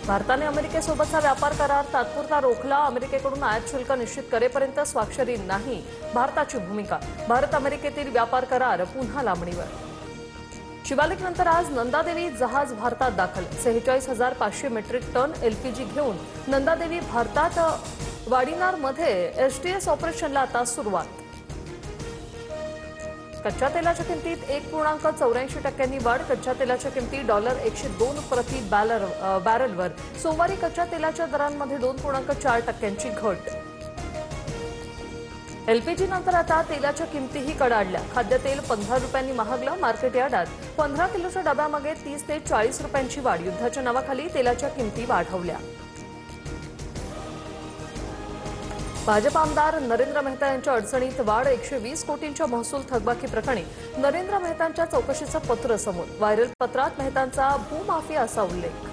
भारताने अमेरिकेसोबतचा व्यापार करार तात्पुरता रोखला. अमेरिकेकडून आयात शुल्क निश्चित करेपर्यंत स्वाक्षरी नाही, भारताची भूमिका. भारत अमेरिकेतील व्यापार करार पुन्हा लांबणीवर. शिवालिकनंतर आज नंदादेवी जहाज भारतात दाखल. 46,500 मेट्रिक टन एलपीजी घेऊन नंदादेवी भारतात वाडिनारमध्ये एसटीएस ऑपरेशनला आता सुरुवात. कच्च्या तेलाच्या किमतीत 1.84% वाढ. कच्च्या तेलाच्या किमती $102 प्रति बॅरलवर. सोमवारी कच्च्या तेलाच्या दरांमध्ये 2.4% घट. एलपीजी नंतर आता तेलाच्या किमतीही कडाडल्या. खाद्यतेल 15 रुपयांनी महागलं. मार्केट यार्डात 15 किलोच्या डब्यामागे 30 ते 40 रुपयांची वाढ. युद्धाच्या नावाखाली तेलाच्या किमती वाढवल्या. भाजप आमदार नरेंद्र मेहता यांच्या अडचणीत वाढ. 120 कोटींच्या महसूल थकबाकी प्रकरणी नरेंद्र मेहतांच्या चौकशीचं पत्र समोर. व्हायरल पत्रात मेहतांचा भूमाफिया असा उल्लेख.